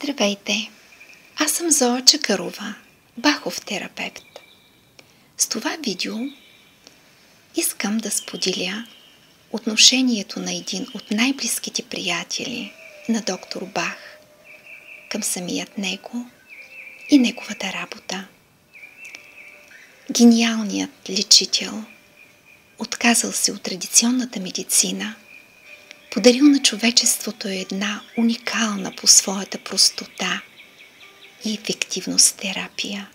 Здравейте! Аз съм Зоя Чакърова, Бахов терапевт. С това видео искам да споделя отношението на един от най-близките приятели на доктор Бах към самият него и неговата работа. Гениалният лечител, отказал се от традиционната медицина, подарил на човечеството една уникална по своята простота и ефективност терапия.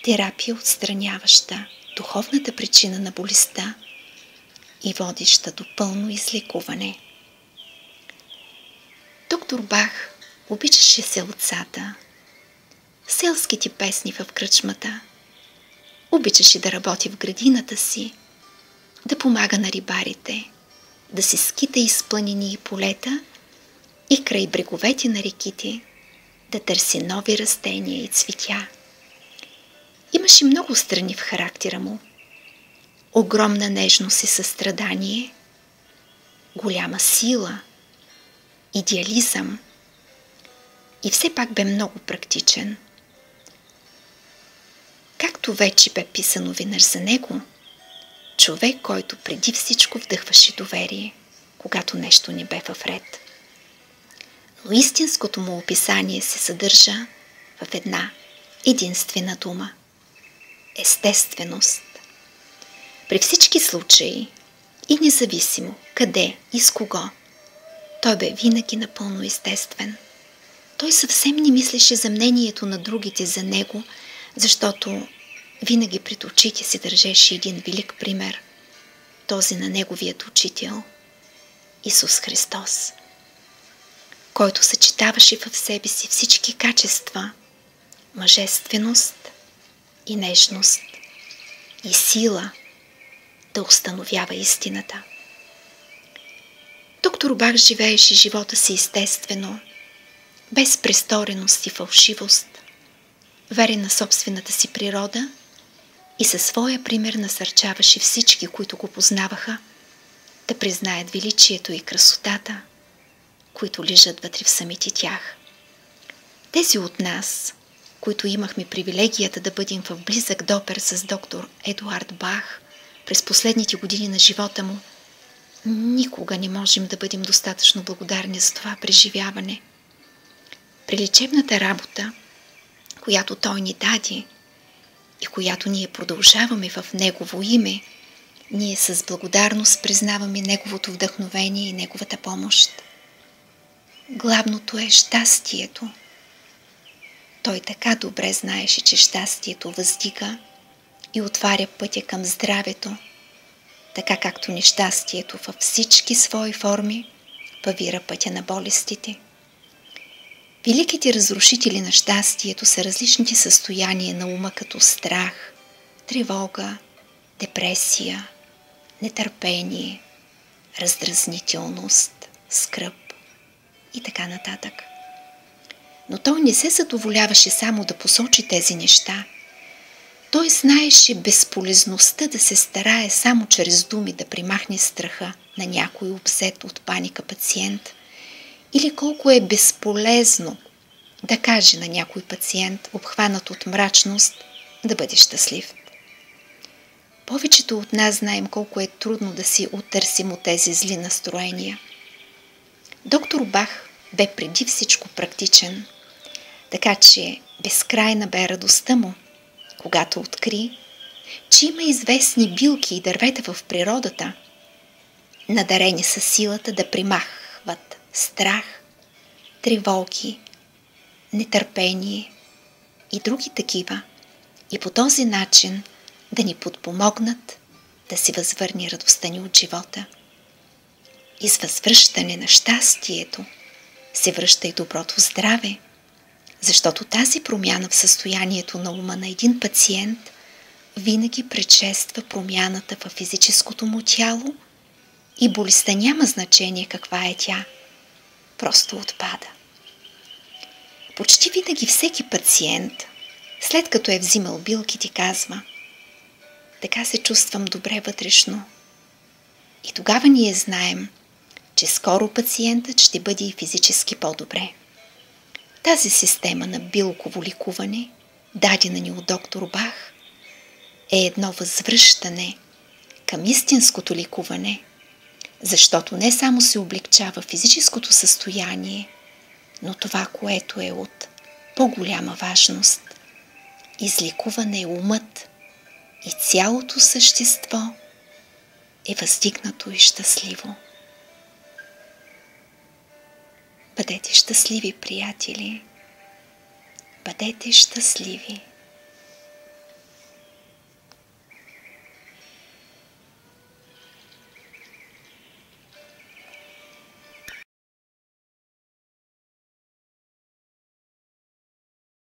Терапия, отстраняваща духовната причина на болестта и водеща до пълно излекуване. Доктор Бах обичаше селцата, селските песни в кръчмата, обичаше да работи в градината си, да помага на рибарите, да се скита из планини и полета и край бреговете на реките да търси нови растения и цветя. Имаше много страни в характера му. Огромна нежност и състрадание, голяма сила, идеализъм и все пак бе много практичен. Както вече бе писано веднъж за него, човек, който преди всичко вдъхваше доверие, когато нещо не бе в ред. Но истинското му описание се съдържа в една единствена дума – естественост. При всички случаи и независимо къде и с кого, той бе винаги напълно естествен. Той съвсем не мислеше за мнението на другите за него, защото винаги пред очите си държеше един велик пример, този на неговият учител Исус Христос, който съчетаваше в себе си всички качества – мъжественост и нежност и сила да установява истината. Доктор Бах живееше живота си естествено, без престореност и фалшивост, верен на собствената си природа и със своя пример насърчаваше всички, които го познаваха, да признаят величието и красотата, които лежат вътре в самите тях. Тези от нас, които имахме привилегията да бъдем в близък допир с доктор Едуард Бах през последните години на живота му, никога не можем да бъдем достатъчно благодарни за това преживяване. При лечебната работа, която той ни даде и която ние продължаваме в негово име, ние с благодарност признаваме неговото вдъхновение и неговата помощ. Главното е щастието. Той така добре знаеше, че щастието въздига и отваря пътя към здравето, така както нещастието във всички свои форми павира пътя на болестите. Великите разрушители на щастието са различните състояния на ума, като страх, тревога, депресия, нетърпение, раздразнителност, скръб и така нататък. Но той не се задоволяваше само да посочи тези неща. Той знаеше безполезността да се старае само чрез думи да примахне страха на някой обзет от паника пациент, или колко е безполезно да каже на някой пациент, обхванат от мрачност, да бъде щастлив. Повечето от нас знаем колко е трудно да си оттърсим от тези зли настроения. Доктор Бах бе преди всичко практичен, така че безкрайна бе радостта му, когато откри, че има известни билки и дървета в природата, надарени със силата да примахват страх, тревоги, нетърпение и други такива, и по този начин да ни подпомогнат да си възвърне радостта ни от живота. И с възвръщане на щастието се връща и доброто здраве, защото тази промяна в състоянието на ума на един пациент винаги предшества промяната във физическото му тяло и болестта няма значение каква е тя, просто отпада. Почти винаги всеки пациент, след като е взимал билките, казва: така се чувствам добре вътрешно. И тогава ние знаем, че скоро пациентът ще бъде и физически по-добре. Тази система на билково ликуване, дадена ни от доктор Бах, е едно възвръщане към истинското ликуване, защото не само се облегчава физическото състояние, но това, което е от по-голяма важност, излекуване е умът и цялото същество е въздигнато и щастливо. Бъдете щастливи, приятели! Бъдете щастливи!